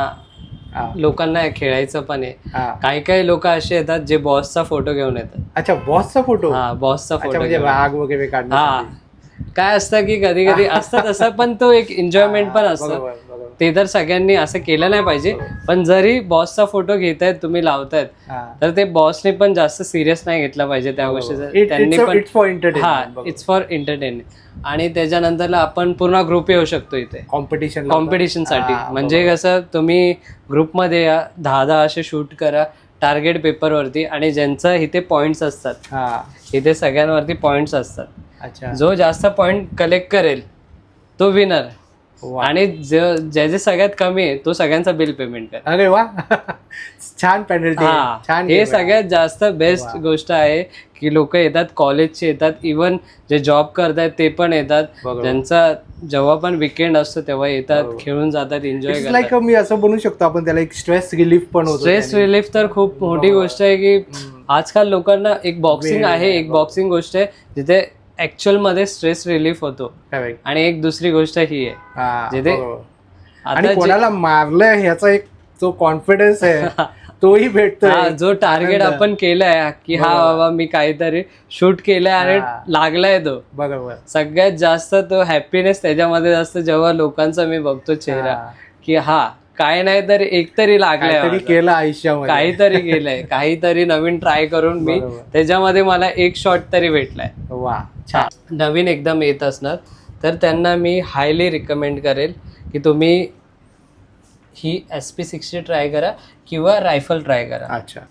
लोकांना खेळायचं पण आहे. काही लोक असे येतात जे बॉसचा फोटो घेऊन येतात. अच्छा, बॉसचा फोटो? हा, बॉसचा फोटो म्हणजे राग वगैरे काढणार. काय असतं की कधी कधी असतं तसं, पण तो एक एन्जॉयमेंट पण असतं. ते तर सगळ्यांनी असं केलं नाही पाहिजे. पण जरी बॉसचा फोटो घेतायत तुम्ही लावतायत तर ते बॉसने पण जास्त सिरियस नाही घेतला पाहिजे त्या गोष्टीचा. त्यांनी पण इट्स फॉर एंटरटेनमेंट. आणि त्याच्यानंतरला आपण पूर्ण ग्रुप येऊ शकतो इथे कॉम्पिटिशनसाठी. म्हणजे कसं तुम्ही ग्रुपमध्ये या, 10 असे शूट करा टार्गेट पेपरवरती. आणि ज्यांचं इथे पॉइंट्स असतात, इथे सगळ्यांवरती पॉइंट्स असतात. जो जास्त पॉइंट कलेक्ट करेल तो विनर. आणि ज्याचे सगळ्यात कमी आहे तो सगळ्यांचा बिल पेमेंट करेल. अरे वा, छान पेनल्टी. हे सगळ्यात जास्त बेस्ट गोष्ट आहे की लोक येतात, कॉलेजचे येतात, इव्हन जे जॉब करतात ते पण येतात. ज्यांचा जेव्हा पण विकेंड असतो तेव्हा येतात, खेळून जातात, एन्जॉय करतात. मी असं बनवू शकतो आपण त्याला एक स्ट्रेस रिलीफ पण होतो. स्ट्रेस रिलीफ तर खूप मोठी गोष्ट आहे की आजकाल लोकांना एक बॉक्सिंग आहे, एक बॉक्सिंग गोष्ट आहे जिथे ऍक्च्युअल मध्ये स्ट्रेस रिलीफ होतो. आणि एक दुसरी गोष्ट ही आहे जिथे आता कोणाला मारलंय ह्याचा एक जो कॉन्फिडन्स आहे तोही भेटतो. जो टार्गेट आपण केलाय की हा बाबा मी काहीतरी शूट केलंय आणि लागलाय तो. बरोबर. सगळ्यात जास्त तो हॅपीनेस त्याच्यामध्ये असतं जेव्हा लोकांचा मी बघतो चेहरा की हा काय नाही तर एकतरी लागलाय, केलं आयुष्यामध्ये, काहीतरी केलंय, काहीतरी नवीन ट्राय करून मी त्याच्यामध्ये मला एक शॉट तरी भेटलाय. वा, छान. नवीन एकदम येत असणार तर त्यांना मी हायली रिकमेंड करेल की तुम्ही ही SP60 ट्राय करा किंवा रायफल ट्राय करा. अच्छा.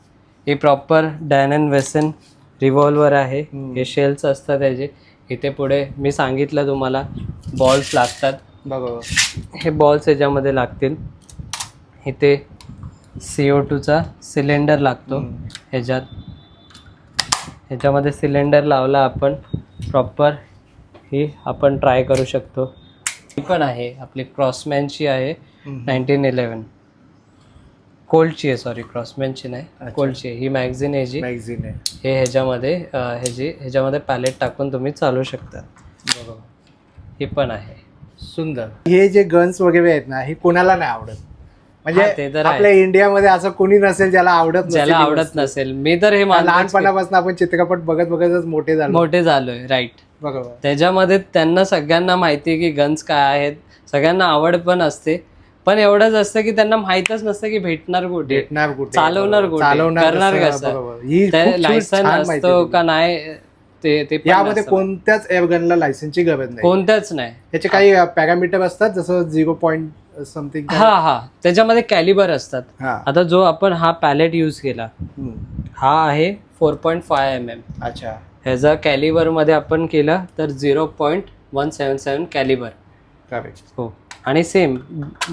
हे प्रॉपर डॅन & वेसन रिव्हॉल्वर आहे. हे शेल्स असतात त्याचे. इथे पुढे मी सांगितलं तुम्हाला बॉल्स लागतात. बरोबर. हे बॉल्स याच्यामध्ये लागतील. इथे CO2चा सिलेंडर लागतो. ह्याच्यामध्ये सिलेंडर लावला आपण प्रॉपर ही आपण ट्राय करू शकतो. ही पण आहे आपली क्रॉसमॅनची आहे 1911 कोल्डची आहे. सॉरी, क्रॉसमॅनची नाही, कोल्डची आहे. ही मॅगझिन आहे जी. हे ह्याच्यामध्ये पॅलेट टाकून तुम्ही चालू शकता. बरोबर. ही पण आहे. सुंदर. हे जे गन्स वगैरे आहेत ना, हे कोणाला नाही आवडत. हा, ते म्हणजे तर आहे. आपल्या इंडियामध्ये असं कोणी नसेल ज्याला आवडत नसेल ज्याला ही आवडत वस्तू. नसेल. मी तर हे मानतोच की लहानपणापासून आपण चित्रपट बघत बघतच मोठे झालो. मोठे झालोय. राईट. बरोबर. त्याच्यामध्ये त्यांना सगळ्यांना माहिती आहे की गन्स काय आहेत. सगळ्यांना आवड पण असते, पण एवढंच असतं की त्यांना माहितच नसतं की भेटणार कुठे, भेटणार कुठे, चालवणार बरोबर. कुठे, चालवणार करणार कसं, कसं, बरोबर. ही ते खूप लायसन छान माहिती असतो दिली. का नाही ते पण यामध्ये नसतं. कोणत्याच एअरगनला लायसनची गरज नाही. कोणत्याच नाही. त्याचे काही पॅरामीटर असतात, जसं 0. समथिंग. हा त्याच्यामध्ये कॅलिबर असतात. हा. आता जो आपण हा पॅलेट यूज केला, हा आहे 4.5 mm. अच्छा. ह्याचा कॅलिबर मध्ये आपण केला तर 0.177 कॅलिबर. करेक्ट. हो. आणि सेम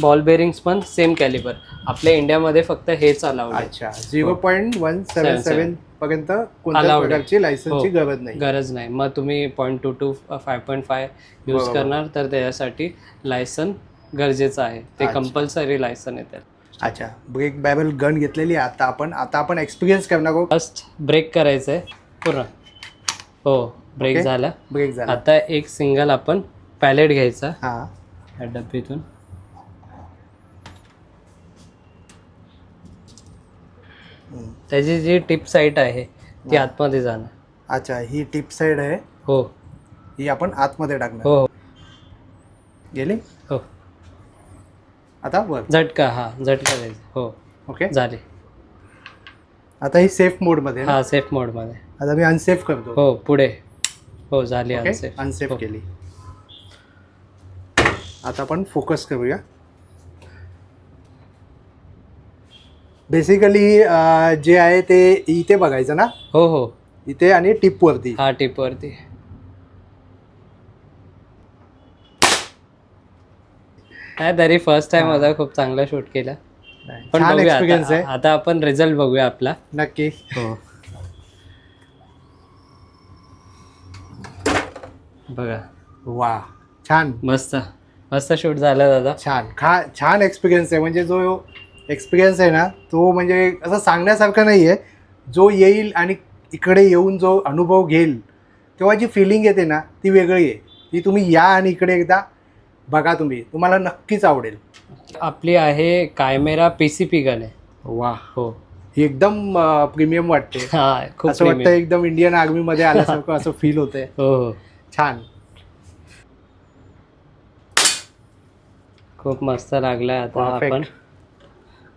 बॉल बेरिंग्स पण सेम कॅलिबर. आपल्या इंडियामध्ये फक्त हेच अलाउड आहे. अच्छा. 0.177 पर्यंत कोणत्याच Allowed आहे. प्रकारची लायसनची हो. गरज नाही. गरज नाही. मग तुम्ही 0.22 5.5 यूज बरोबर. करणार तर त्याच्यासाठी लायसन गरजेचं आहे. ते अच्छा. कंपल्सरी लायसन येते. अच्छा. ब्रेक बॅबल गन घेतलेली आहे. आता आपण एक्सपिरियन्स करणार आहोत. फर्स्ट ब्रेक करायचं आहे पूर्ण. हो, ब्रेक ओके. झाला. ब्रेक झाला. आता एक सिंगल आपण पॅलेट घ्यायचा हा. या डब्बीतून. त्याची जी टिप साईड आहे ती आतमध्ये जाणार. अच्छा. ही टिप साईड आहे, हो ही आपण आतमध्ये टाकणार. हो गेली. हो. आता वर. झटका. हा, झटका द्यायचा. हो, ओके. झाले. आता ही सेफ मोड मध्ये. हा, सेफ मोडमध्ये. आता मी अनसेफ करतो. हो, पुढे. हो, झाली अनसेफ. अनसेफ हो. केली. आता आपण फोकस करूया. बेसिकली जे आहे ते इथे बघायचं ना, हो हो. इथे आणि टिप वरती. हा, टिपवरती. काय तरी फर्स्ट टाइम हा. होता, खूप चांगला शूट केला. पण छान बघूया एक्सपिरियन्स आता. आहे. आता आपण रिझल्ट बघूया आपला. नक्की. हो, बघा. वा, छान. मस्त मस्त शूट झालं दादा. छान एक्सपिरियन्स आहे. म्हणजे जो एक्सपिरियन्स आहे ना, तो म्हणजे असं सांगण्यासारखं नाही आहे. जो येईल आणि इकडे येऊन जो अनुभव घेईल तेव्हा जी फिलिंग येते ना, ती वेगळी आहे. ती तुम्ही या आणि इकडे एकदा बघा, तुम्हाला नक्कीच आवडेल. आपली आहे कायमेरा PCP गन आहे. वा. हो. ही एकदम प्रीमियम वाटते. हा, खूप असं वाटतं premium. एकदम इंडियन आर्मीमध्ये आल्यासारखं असं फील होतंय. हो हो. छान. खूप मस्त लागलाय. आता Perfect. आपण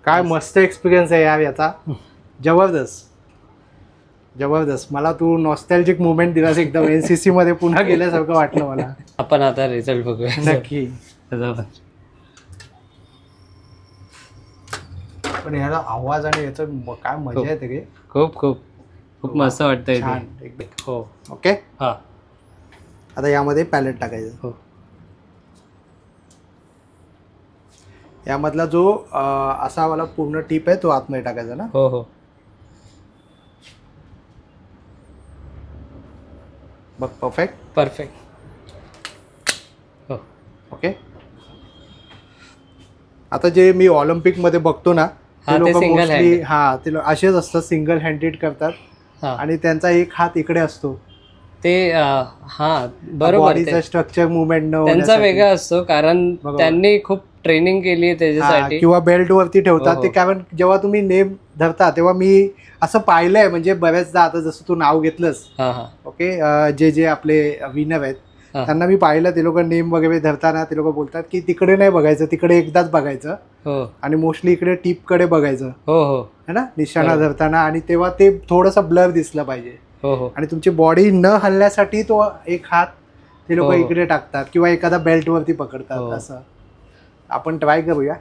काय मस्त एक्सपिरियन्स आहे यार याचा. जबरदस्त. मला तू नॉस्टॅल्जिक मुवमेंट दिलास एकदम. NCC मध्ये पुन्हा गेल्यासारखं वाटलं मला. आपण आता रिझल्ट बघूया. नक्की. पण ह्याला आवाज आणि याचं काय मजा येते रे. खूप खूप खूप मस्त वाटतंय छान ते. एकदम. हो. ओके. हा. आता यामध्ये पॅलेट टाकायचं. हो. यामधला जो असा वाला पूर्ण टीप आहे तो आतमध्ये टाकायचा ना. हो हो. बघ, परफेक्ट. हो. ओके. आता जे मी ऑलिम्पिक मध्ये बघतो ना, हा, ते ते लोक single मोस्टली handed. ते असेच असतात, सिंगल हँडेड करतात हा, आणि त्यांचा एक हात इकडे असतो. ते हा, बरोबर. बॉडीचं स्ट्रक्चर मुवमेंट त्यांचा वेगळा असतो, कारण बरोबर. त्यांनी खूप ट्रेनिंग केली आहे त्याच्यासाठी. किंवा बेल्ट वरती ठेवतात हो, ते. हो. कारण जेव्हा तुम्ही नेम धरता तेव्हा मी असं पाहिलंय, म्हणजे बऱ्याचदा, आता जसं तू नाव घेतलंस, हा हा ओके, जे आपले विनर आहेत हा. त्यांना मी पाहिलं, ते लोक नेम वगैरे धरताना ते लोक बोलतात की तिकडे नाही बघायचं, तिकडे एकदाच बघायचं हो आणि मोस्टली इकडे टीपकडे बघायचं, हो हो है ना, निशाणा बरोबर. धरताना. आणि तेव्हा ते थोडंसं ब्लर दिसलं पाहिजे. हो हो. आणि तुमची बॉडी न हलण्यासाठी तो एक हात ते लोक हो, हो. इकडे टाकतात किंवा एखादा बेल्ट वरती पकडतात. हो. असं आपण ट्राय करूया.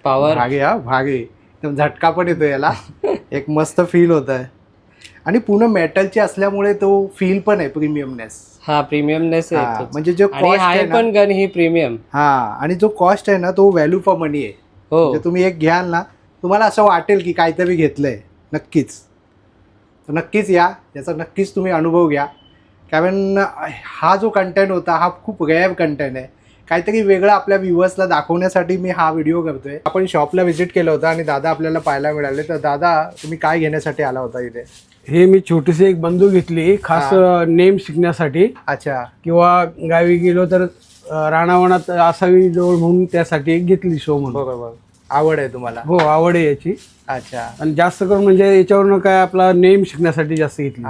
पॉवर. भागे एकदम झटका पण येतो याला. एक मस्त फील होत आहे आणि पूर्ण मेटलची असल्यामुळे तो फील पण आहे प्रीमियमनेस. हा, प्रीमियमनेस हा, आहे. म्हणजे जो आणि कॉस्ट आहे आहे ना, पण गन ही प्रीमियम. हा, आणि जो कॉस्ट आहे ना तो व्हॅल्यू फॉर मनी आहे. हो म्हणजे तुम्ही एक घ्याल ना, तुम्हाला असं वाटेल की काहीतरी घेतलंय. नक्कीच नक्कीच या, याचा नक्कीच तुम्ही अनुभव घ्या. कारण हा जो कंटेंट होता हा खूप रेअर कंटेंट आहे. काहीतरी वेगळं आपल्या व्ह्युअर्सला दाखवण्यासाठी मी हा व्हिडिओ करतोय. आपण शॉपला व्हिजिट केलं होतं आणि दादा आपल्याला पाहायला मिळाले. तर दादा, तुम्ही काय घेण्यासाठी आला होता इथे? हे मी छोटीशी एक बंदूक घेतली खास नेम शिकण्यासाठी. अच्छा. किंवा गावी गेलो तर रानावनात असावी जवळ म्हणून त्यासाठी एक घेतली शो म्हणून. बरोबर. आवड आहे तुम्हाला? हो, आवड आहे याची. अच्छा. आणि जास्त करून म्हणजे याच्यावरनं काय आपला नेम शिकण्यासाठी जास्त घेतली.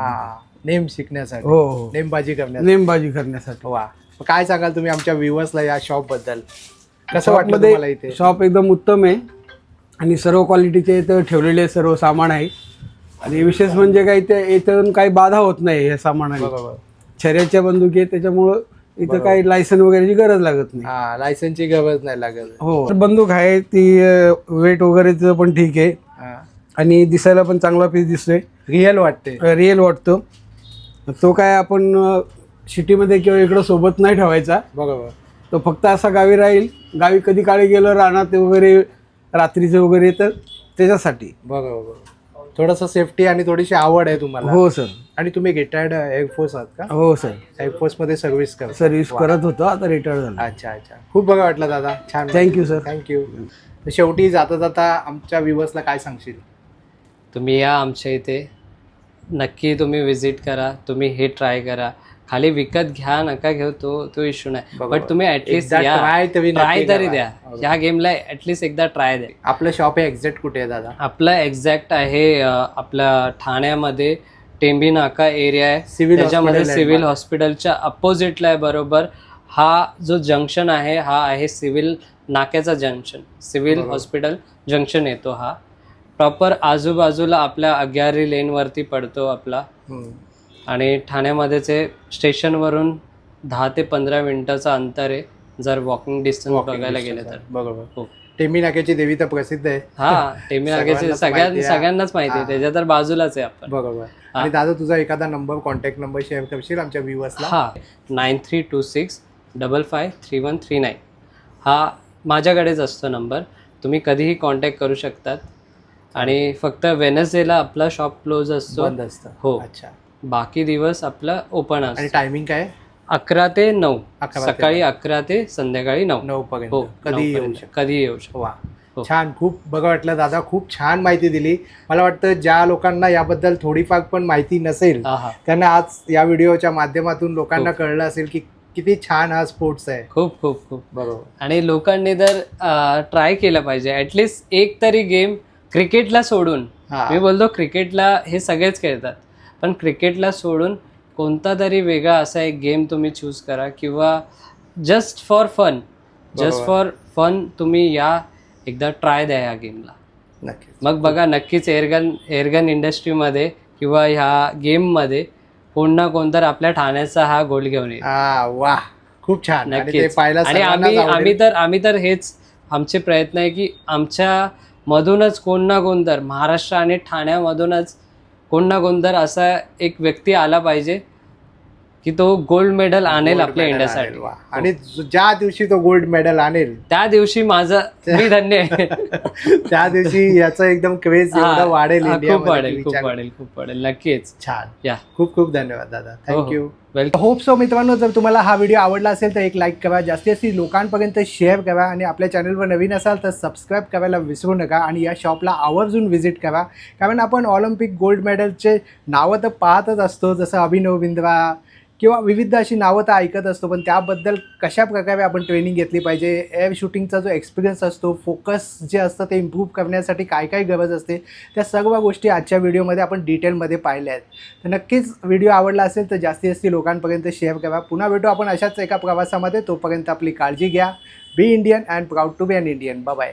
नेम शिकण्यासाठी. हो हो, नेमबाजी करण्यासाठी. नेमबाजी करण्यासाठी. वा. काय सांगाल तुम्ही आमच्या व्ह्युअर्सला या शॉप बद्दल? कसं वाटलं तुम्हाला इथे? शॉप एकदम उत्तम आहे आणि सर्व क्वालिटीचे इथं ठेवलेले सर्व सामान आहे. आणि विशेष म्हणजे काही ते इथून काही बाधा होत नाही या सामानाने. बरोबर. शर्यतच्या बंदुकी आहे त्याच्यामुळं इथं काही लायसन वगैरेची गरज लागत नाही. लायसनची गरज नाही लागत. हो, बंदूक आहे ती वेट वगैरेचं पण ठीक आहे आणि दिसायला पण चांगला पीस दिसतोय. रिअल वाटते. रिअल वाटतो. तो काय आपण सिटीमध्ये किंवा इकडं सोबत नाही ठेवायचा. बरोबर. तो फक्त असा गावी राहील. गावी कधी काळी गेलं रानात वगैरे रात्रीचं वगैरे तर त्याच्यासाठी. बरोबर. थोडंसं सेफ्टी आणि थोडीशी आवड आहे तुम्हाला? हो सर. आणि तुम्ही रिटायर्ड एअरफोर्स आहात का? हो सर. एअरफोर्समध्ये सर्व्हिस करता? सर्व्हिस करत होतो, आता रिटायर झालो. अच्छा अच्छा. खूप बघा वाटलं दादा. छान. Thank you sir. थँक्यू. शेवटी जाता जाता आमच्या व्ह्युअर्सला काय सांगशील? तुम्ही या आमच्या इथे, नक्की तुम्ही विजिट करा. तुम्ही हे ट्राय करा. खाली विकत घ्या नका घेऊ, तो इश्यू नाही. बट तुम्ही ऍटलिस्ट ट्राय तरी द्या. या गेमला ऍटलिस्ट एकदा ट्राय द्या. आपलं शॉप हे एक्झॅक्ट कुठे आहे दादा? आपलं एक्झॅक्ट आहे आपल्या ठाण्यामध्ये टेंबी नाका एरिया आहे. सिव्हिल त्याच्यामध्ये हॉस्पिटल आहे. सिव्हिल हॉस्पिटलच्या अपोजिटला आहे बरोबर. हा जो जंक्शन आहे हा आहे सिव्हिल नाक्याचा जंक्शन. सिव्हिल हॉस्पिटल जंक्शन येतो हा. प्रॉपर आजूबाजूला आपल्या अग्यारी लेनवरती पडतो आपला. आणि ठाण्यामध्येच आहे. स्टेशनवरून 10 ते 15 मिनिटाचं अंतर आहे जर वॉकिंग डिस्टन्स बघायला गेलं तर. बरोबर. हो. टेंबी नाक्याची देवी तर प्रसिद्ध आहे. हा, टेंबी नाक्याची सगळ्यांनाच माहिती आहे. त्याच्या तर बाजूलाच आहे आपण. बरोबर. आणि दादा, तुझा एखादा नंबर, कॉन्टॅक्ट नंबर शेअर करशील आमच्या व्ह्युअर्सला? हा, 9326553139 हा माझ्याकडेच असतो नंबर. तुम्ही कधीही कॉन्टॅक्ट करू शकतात. आणि फक्त वेनसडेला आपला शॉप क्लोज असतो. बंद असतं. हो. अच्छा. बाकी दिवस आपला ओपन आणि असतो. टायमिंग काय? 11 ते 9. 11 ते सकाळी 11 ते संध्याकाळी 9. 9 पर्यंत. हो, कधी येऊ 9 शकतो. कधी येऊ शकतो. वा. हो. छान. खूप बघा वाटलं दादा. खूप छान माहिती दिली. मला वाटतं ज्या लोकांना याबद्दल थोडीफार पण माहिती नसेल त्यांना आज या व्हिडिओच्या माध्यमातून लोकांना कळलं असेल की किती छान हा स्पोर्ट्स आहे. खूप खूप खूप. बरोबर. आणि लोकांनी तर ट्राय केलं पाहिजे ॲटलिस्ट एक तरी गेम. क्रिकेटला सोडून, मी बोलतो क्रिकेटला हे सगळेच खेळतात, पण क्रिकेटला सोडून कोणता तरी वेगळा असा एक गेम तुम्ही चूज करा. किंवा जस्ट फॉर फन तुम्ही या एकदा ट्राय द्या या गेमला. नक्कीच. मग बघा नक्कीच एअरगन इंडस्ट्रीमध्ये किंवा ह्या गेममध्ये कोण ना कोण तर आपल्या ठाण्याचा हा गोल्ड घेऊन येईल. वा. खूप छान. नक्कीच. आणि आम्ही तर हेच आमचे प्रयत्न आहे की आमच्या मधूनच कोण ना कोण तर, महाराष्ट्र आणि ठाण्यामधूनच कोण ना कोण तर असा एक व्यक्ती आला पाहिजे की तो गोल्ड मेडल आणेल आपल्या इंडियासाठी. आणि ज्या दिवशी तो गोल्ड मेडल आणेल त्या दिवशी मी धन्य आहे. त्या दिवशी याचं एकदम क्रेज वाढेल. खूप वाढेल. नक्कीच. छान. या. खूप खूप धन्यवाद दादा. थँक्यू. वेलकम. होप सो मित्रांनो, जर तुम्हाला हा व्हिडिओ आवडला असेल तर एक लाईक करा, जास्तीत जास्त लोकांपर्यंत शेअर करा आणि आपल्या चॅनलवर नवीन असाल तर सबस्क्राईब करायला विसरू नका. आणि या शॉपला आवर्जून व्हिजिट करा, कारण आपण ऑलिम्पिक गोल्ड मेडलचे नावं तर पाहतच असतो, जसं अभिनव बिंद्रा किंवा विविध अशी नावं तर ऐकत असतो, पण त्याबद्दल कशा प्रकारे आपण ट्रेनिंग घेतली पाहिजे, एअर शूटिंगचा जो एक्सपिरियन्स असतो, फोकस जे असतं ते इम्प्रूव्ह करण्यासाठी काय काय गरज असते, त्या सर्व गोष्टी आजच्या व्हिडिओमध्ये आपण डिटेलमध्ये पाहिल्या आहेत. तर नक्कीच व्हिडिओ आवडला असेल तर जास्तीत जास्त लोकांपर्यंत शेअर करा. पुन्हा भेटू आपण अशाच एका प्रवासामध्ये. तोपर्यंत आपली काळजी घ्या. Be Indian and proud to be an Indian. Bye bye.